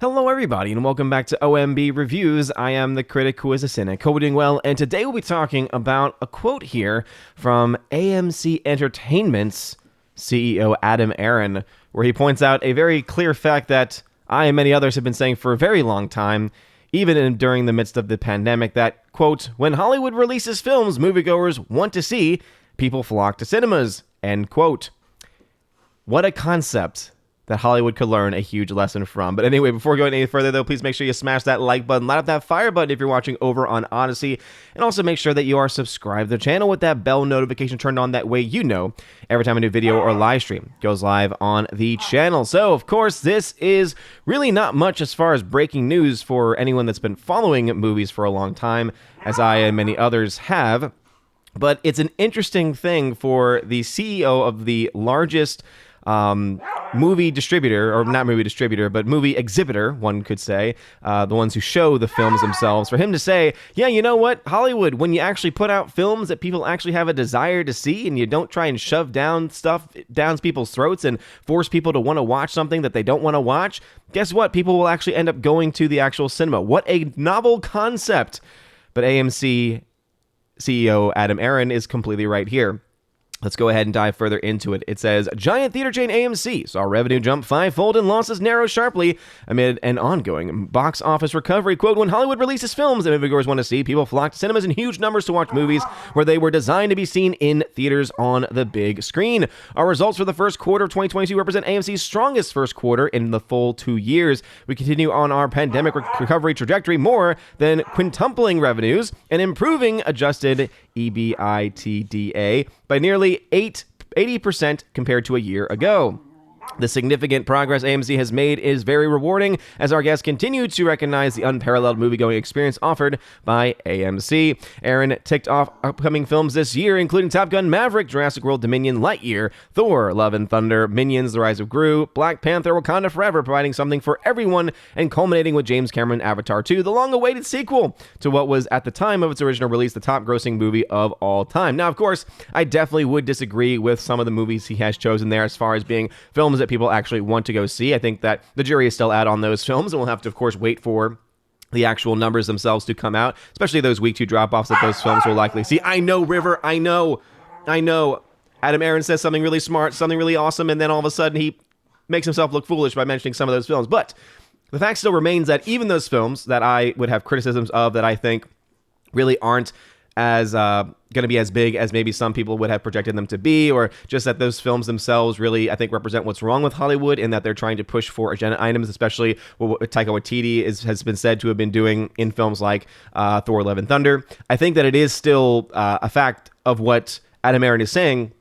Hello everybody and welcome back to OMB Reviews. I am the critic who is a cynic. Hope you're doing well, and today we'll be talking about a quote here from AMC Entertainment's CEO Adam Aron, where he points out a very clear fact that I and many others have been saying for a very long time, even during the midst of the pandemic, that, quote, when Hollywood releases films moviegoers want to see, people flock to cinemas, end quote. What a concept that Hollywood could learn a huge lesson from. But anyway, before going any further, though, please make sure you smash that like button, light up that fire button if you're watching over on Odyssey, and also make sure that you are subscribed to the channel with that bell notification turned on. That way you know every time a new video or live stream goes live on the channel. So, of course, this is really not much as far as breaking news for anyone that's been following movies for a long time, as I and many others have. But it's an interesting thing for the CEO of the largest movie distributor, or not movie distributor, but movie exhibitor, one could say, the ones who show the films themselves, for him to say, yeah, you know what, Hollywood, when you actually put out films that people actually have a desire to see, and you don't try and shove down stuff down people's throats and force people to want to watch something that they don't want to watch, guess what? People will actually end up going to the actual cinema. What a novel concept. But AMC CEO Adam Aron is completely right here. Let's go ahead and dive further into it. It says, giant theater chain AMC saw revenue jump fivefold and losses narrow sharply amid an ongoing box office recovery. Quote, when Hollywood releases films that moviegoers want to see, people flock to cinemas in huge numbers to watch movies where they were designed to be seen in theaters on the big screen. Our results for the first quarter of 2022 represent AMC's strongest first quarter in the full 2 years. We continue on our pandemic recovery trajectory, more than quintupling revenues and improving adjusted EBITDA by nearly 80% compared to a year ago. The significant progress AMC has made is very rewarding as our guests continue to recognize the unparalleled movie-going experience offered by AMC. Aron ticked off upcoming films this year, including Top Gun: Maverick, Jurassic World Dominion, Lightyear, Thor: Love and Thunder, Minions: The Rise of Gru, Black Panther: Wakanda Forever, providing something for everyone, and culminating with James Cameron Avatar 2, the long-awaited sequel to what was, at the time of its original release, the top-grossing movie of all time. Now, of course, I definitely would disagree with some of the movies he has chosen there as far as being films that people actually want to go see. I think that the jury is still out on those films, and we'll have to, of course, wait for the actual numbers themselves to come out, especially those week 2 drop-offs that those films will likely see. I know, River, I know. Adam Aron says something really smart, something really awesome, and then all of a sudden he makes himself look foolish by mentioning some of those films. But the fact still remains that even those films that I would have criticisms of, that I think really aren't as going to be as big as maybe some people would have projected them to be, or just that those films themselves really, I think, represent what's wrong with Hollywood, in that they're trying to push for agenda items, especially what Taika Waititi has been said to have been doing in films like Thor: Love and Thunder. I think that it is still a fact of what Adam Aron is saying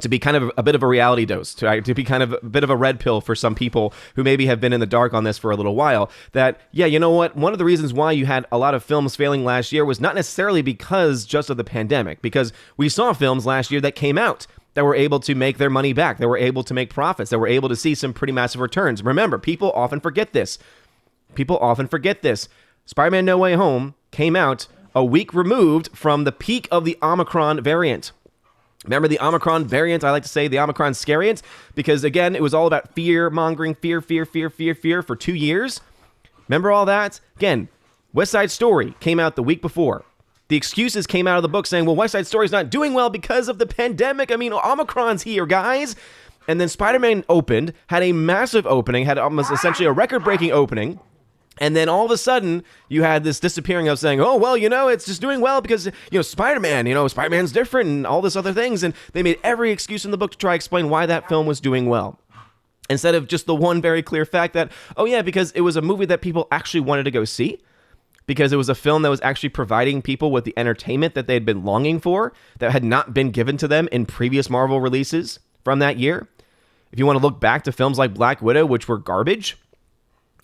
to be kind of a bit of a reality dose, to be kind of a bit of a red pill for some people who maybe have been in the dark on this for a little while, that, yeah, you know what, one of the reasons why you had a lot of films failing last year was not necessarily because just of the pandemic, because we saw films last year that came out that were able to make their money back, that were able to make profits, that were able to see some pretty massive returns. Remember, people often forget this. Spider-Man No Way Home came out a week removed from the peak of the Omicron variant. Remember the Omicron variant? I like to say the Omicron scariant, because again, it was all about fear-mongering, fear for 2 years. Remember all that? Again, West Side Story came out the week before. The excuses came out of the book saying, well, West Side Story's not doing well because of the pandemic. I mean, Omicron's here, guys. And then Spider-Man opened, had a massive opening, had almost essentially a record-breaking opening. And then all of a sudden, you had this disappearing of saying, oh, well, it's just doing well because, Spider-Man's different and all this other things. And they made every excuse in the book to try to explain why that film was doing well, instead of just the one very clear fact that, oh, yeah, because it was a movie that people actually wanted to go see, because it was a film that was actually providing people with the entertainment that they had been longing for, that had not been given to them in previous Marvel releases from that year. If you want to look back to films like Black Widow, which were garbage,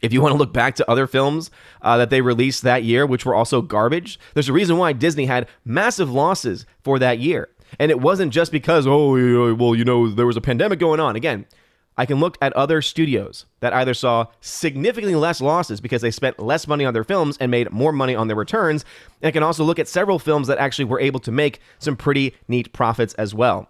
if you want to look back to other films that they released that year, which were also garbage, there's a reason why Disney had massive losses for that year. And it wasn't just because, there was a pandemic going on. Again, I can look at other studios that either saw significantly less losses because they spent less money on their films and made more money on their returns. And I can also look at several films that actually were able to make some pretty neat profits as well.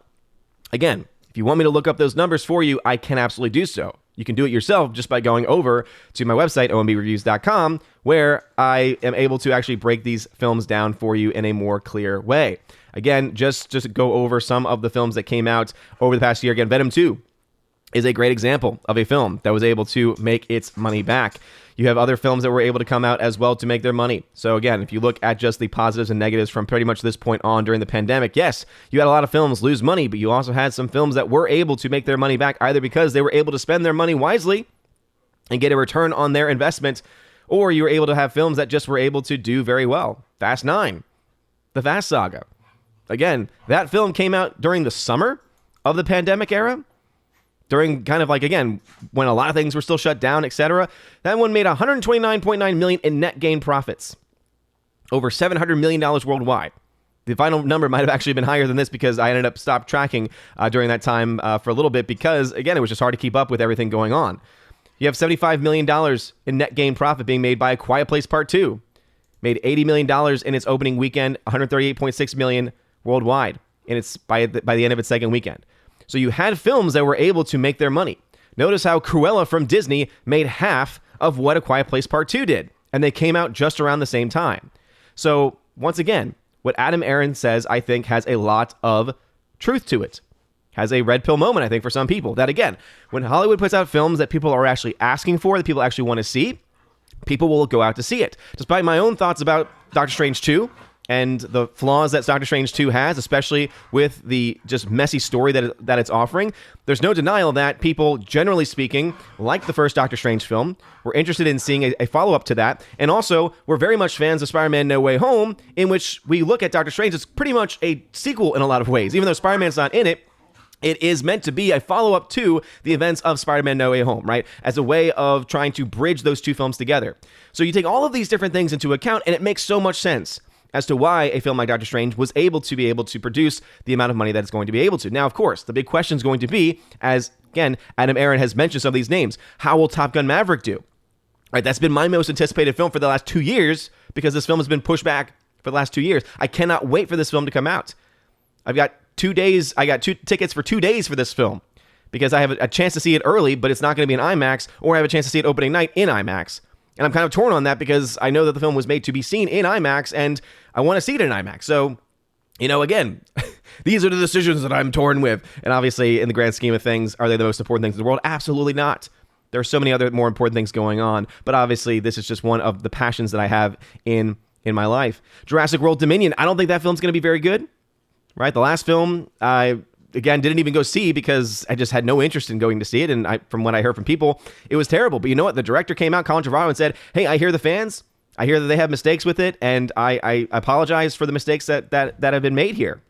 Again, if you want me to look up those numbers for you, I can absolutely do so. You can do it yourself just by going over to my website, ombreviews.com, where I am able to actually break these films down for you in a more clear way. Again, just go over some of the films that came out over the past year. Again, Venom 2 is a great example of a film that was able to make its money back. You have other films that were able to come out as well to make their money. So again, if you look at just the positives and negatives from pretty much this point on during the pandemic, yes, you had a lot of films lose money, but you also had some films that were able to make their money back either because they were able to spend their money wisely and get a return on their investment, or you were able to have films that just were able to do very well. Fast 9, the Fast Saga. Again, that film came out during the summer of the pandemic era, during kind of like, again, when a lot of things were still shut down, etc. That one made $129.9 million in net gain profits, over $700 million worldwide. The final number might have actually been higher than this because I ended up stopped tracking during that time for a little bit because, again, it was just hard to keep up with everything going on. You have $75 million in net gain profit being made by A Quiet Place Part 2. Made $80 million in its opening weekend, $138.6 million worldwide by the end of its second weekend. So you had films that were able to make their money. Notice how Cruella from Disney made half of what A Quiet Place Part 2 did, and they came out just around the same time. So once again, what Adam Aron says, I think, has a lot of truth to it. Has a red pill moment, I think, for some people. That, again, when Hollywood puts out films that people are actually asking for, that people actually want to see, people will go out to see it. Despite my own thoughts about Doctor Strange 2, and the flaws that Doctor Strange 2 has, especially with the just messy story that it's offering, there's no denial that people, generally speaking, like the first Doctor Strange film, were interested in seeing a follow-up to that, and also we're very much fans of Spider-Man No Way Home, in which we look at Doctor Strange as pretty much a sequel in a lot of ways. Even though Spider-Man's not in it, it is meant to be a follow-up to the events of Spider-Man No Way Home, right? As a way of trying to bridge those two films together. So you take all of these different things into account, and it makes so much sense as to why a film like Doctor Strange was able to produce the amount of money that it's going to be able to. Now, of course, the big question is going to be, as, again, Adam Aron has mentioned some of these names, how will Top Gun Maverick do? Right, that's been my most anticipated film for the last 2 years because this film has been pushed back for the last 2 years. I cannot wait for this film to come out. I've got 2 days, I got 2 tickets for 2 days for this film because I have a chance to see it early, but it's not going to be in IMAX, or I have a chance to see it opening night in IMAX. And I'm kind of torn on that because I know that the film was made to be seen in IMAX, and I want to see it in IMAX. So, again, these are the decisions that I'm torn with. And obviously, in the grand scheme of things, are they the most important things in the world? Absolutely not. There are so many other more important things going on. But obviously, this is just one of the passions that I have in my life. Jurassic World Dominion. I don't think that film's going to be very good. Right? The last film, I again, didn't even go see because I just had no interest in going to see it. And from what I heard from people, it was terrible. But you know what? The director came out, Colin Trevorrow, and said, hey, I hear the fans. I hear that they have mistakes with it. And I apologize for the mistakes that have been made here.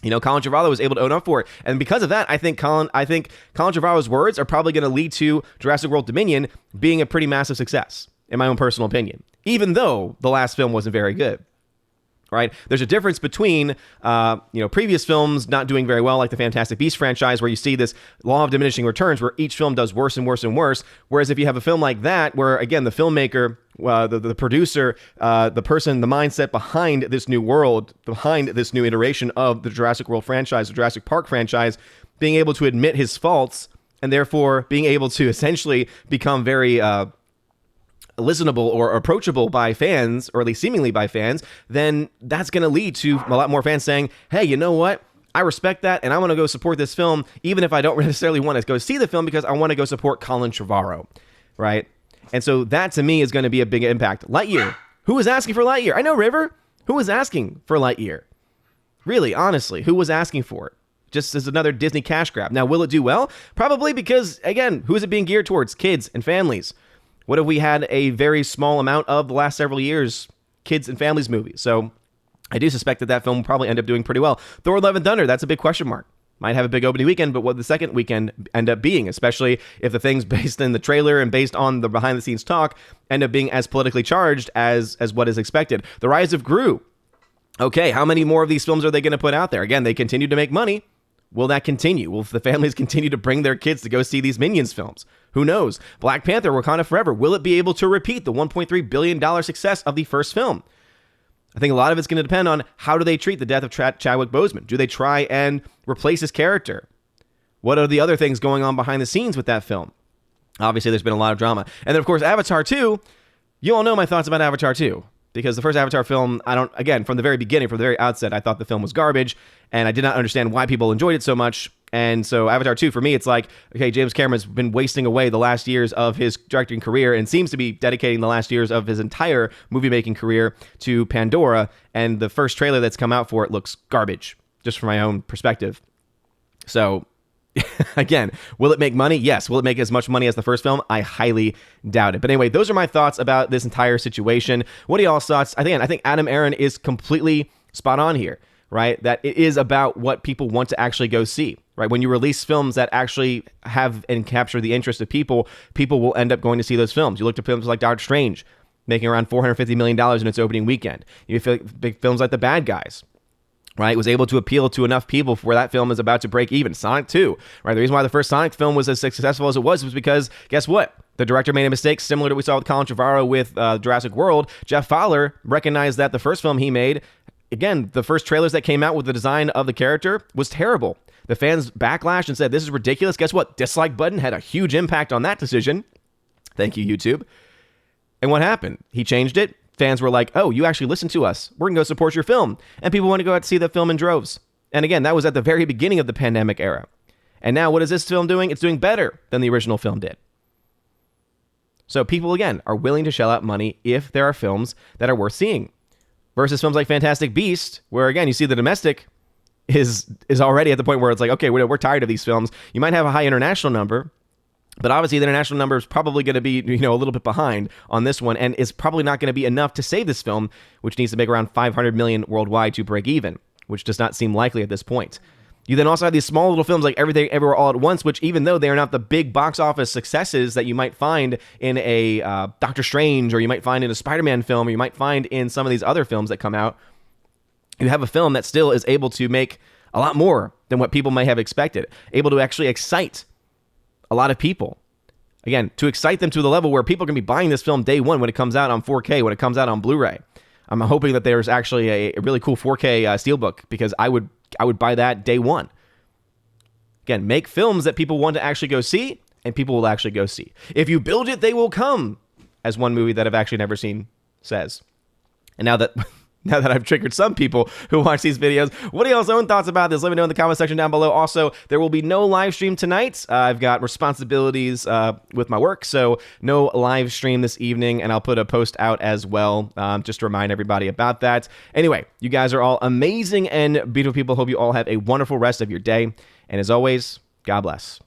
Colin Trevorrow was able to own up for it. And because of that, I think Colin Trevorrow's words are probably going to lead to Jurassic World Dominion being a pretty massive success, in my own personal opinion, even though the last film wasn't very good. Right? There's a difference between, previous films not doing very well, like the Fantastic Beasts franchise, where you see this law of diminishing returns, where each film does worse and worse and worse. Whereas if you have a film like that, where again the filmmaker, the producer, the person, the mindset behind this new world, behind this new iteration of the Jurassic World franchise, the Jurassic Park franchise, being able to admit his faults and therefore being able to essentially become very listenable or approachable by fans, or at least seemingly by fans, then that's going to lead to a lot more fans saying, hey, you know what? I respect that, and I want to go support this film, even if I don't necessarily want to go see the film, because I want to go support Colin Trevorrow, right? And so that, to me, is going to be a big impact. Lightyear. Who was asking for Lightyear? I know, River. Who was asking for Lightyear? Really, honestly, who was asking for it? Just as another Disney cash grab. Now, will it do well? Probably, because, again, who is it being geared towards? Kids and families. What have we had a very small amount of the last several years? Kids and families movies. So I do suspect that film will probably end up doing pretty well. Thor: Love and Thunder, that's a big question mark. Might have a big opening weekend, but what the second weekend end up being, especially if the things based in the trailer and based on the behind the scenes talk end up being as politically charged as what is expected. The Rise of Gru. Okay, how many more of these films are they going to put out there? Again, they continue to make money. Will that continue? Will the families continue to bring their kids to go see these Minions films? Who knows? Black Panther: Wakanda Forever. Will it be able to repeat the $1.3 billion success of the first film? I think a lot of it's going to depend on how do they treat the death of Chadwick Boseman. Do they try and replace his character? What are the other things going on behind the scenes with that film? Obviously, there's been a lot of drama. And then, of course, Avatar 2, you all know my thoughts about Avatar 2. Because the first Avatar film, again, from the very beginning, from the very outset, I thought the film was garbage, and I did not understand why people enjoyed it so much. And so Avatar 2, for me, it's like, okay, James Cameron's been wasting away the last years of his directing career and seems to be dedicating the last years of his entire movie-making career to Pandora, and the first trailer that's come out for it looks garbage, just from my own perspective. So, again, will it make money? Yes. Will it make as much money as the first film? I highly doubt it. But anyway, those are my thoughts about this entire situation. What are y'all's thoughts? I think Adam Aaron is completely spot on here, right? That it is about what people want to actually go see, right? When you release films that actually have and capture the interest of people, people will end up going to see those films. You look at films like Doctor Strange, making around $450 million in its opening weekend. You feel like big films like The Bad Guys, right, was able to appeal to enough people for where that film is about to break even. Sonic 2, right? The reason why the first Sonic film was as successful as it was because, guess what? The director made a mistake similar to what we saw with Colin Trevorrow with Jurassic World. Jeff Fowler recognized that the first film he made, again, the first trailers that came out with the design of the character was terrible. The fans backlashed and said, this is ridiculous. Guess what? Dislike button had a huge impact on that decision. Thank you, YouTube. And what happened? He changed it. Fans were like, oh, you actually listened to us. We're going to go support your film. And people want to go out to see the film in droves. And again, that was at the very beginning of the pandemic era. And now what is this film doing? It's doing better than the original film did. So people, again, are willing to shell out money if there are films that are worth seeing. Versus films like Fantastic Beast, where, again, you see the domestic is already at the point where it's like, okay, we're tired of these films. You might have a high international number, but obviously the international number is probably going to be, a little bit behind on this one, and is probably not going to be enough to save this film, which needs to make around $500 million worldwide to break even, which does not seem likely at this point. You then also have these small little films like Everything Everywhere All at Once, which even though they are not the big box office successes that you might find in a Doctor Strange, or you might find in a Spider-Man film, or you might find in some of these other films that come out, you have a film that still is able to make a lot more than what people may have expected, able to actually excite a lot of people. Again, to excite them to the level where people can be buying this film day one when it comes out on 4K, when it comes out on Blu-ray. I'm hoping that there's actually a really cool 4K steelbook, because I would buy that day one. Again, make films that people want to actually go see, and people will actually go see. If you build it, they will come, as one movie that I've actually never seen says. And now that I've triggered some people who watch these videos, what are y'all's own thoughts about this? Let me know in the comment section down below. Also, there will be no live stream tonight. I've got responsibilities with my work, so no live stream this evening, and I'll put a post out as well, just to remind everybody about that. Anyway, you guys are all amazing and beautiful people. Hope you all have a wonderful rest of your day, and as always, God bless.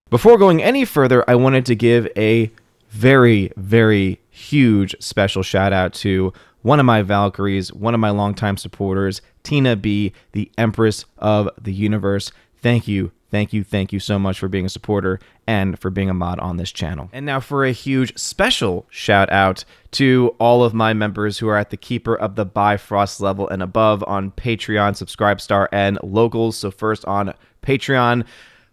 Before going any further, I wanted to give a very, very huge special shout out to one of my Valkyries, one of my longtime supporters, Tina B, the Empress of the Universe. Thank you so much for being a supporter and for being a mod on this channel. And now for a huge special shout out to all of my members who are at the Keeper of the Bifrost level and above on Patreon, Subscribestar, and Locals. So first on Patreon,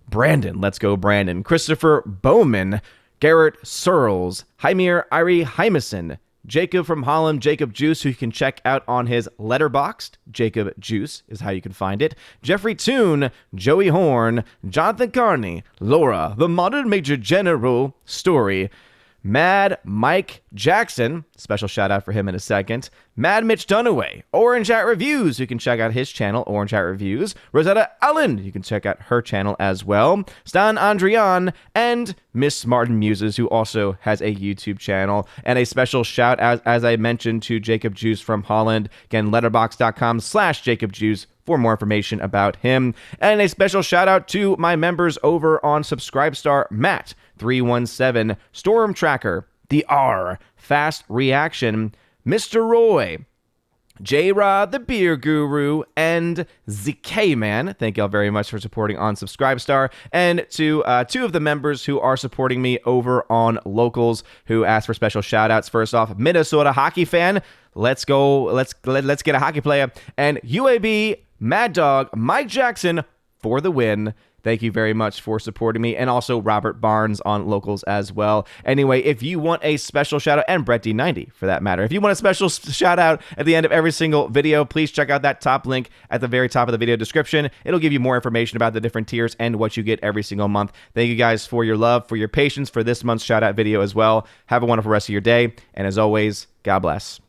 Brandon, let's go Brandon, Christopher Bowman, Garrett Searles, Hymir Irie Hymason, Jacob from Holland, Jacob Juice, who you can check out on his Letterboxd. Jacob Juice is how you can find it. Jeffrey Toon, Joey Horn, Jonathan Carney, Laura, the Modern Major General, Story, Mad Mike Jackson, special shout out for him in a second, Mad Mitch Dunaway, Orange Hat Reviews, you can check out his channel, Orange Hat Reviews, Rosetta Allen, you can check out her channel as well, Stan Andrian, and Miss Martin Muses, who also has a YouTube channel, and a special shout out, as I mentioned, to Jacob Juice from Holland, again, letterboxd.com/Jacob Juice for more information about him, and a special shout out to my members over on Subscribestar, Matt 317, Storm Tracker, The R, Fast Reaction, Mr. Roy, J-Rod, the Beer Guru, and ZK Man. Thank y'all very much for supporting on Subscribestar. And to two of the members who are supporting me over on Locals, who asked for special shout-outs. First off, Minnesota hockey fan. Let's go. Let's get a hockey player. And UAB, Mad Dog, Mike Jackson for the win. Thank you very much for supporting me, and also Robert Barnes on Locals as well. Anyway, if you want a special shout out, and Brett D90 for that matter, if you want a special shout out at the end of every single video, please check out that top link at the very top of the video description. It'll give you more information about the different tiers and what you get every single month. Thank you guys for your love, for your patience for this month's shout out video as well. Have a wonderful rest of your day, and as always, God bless.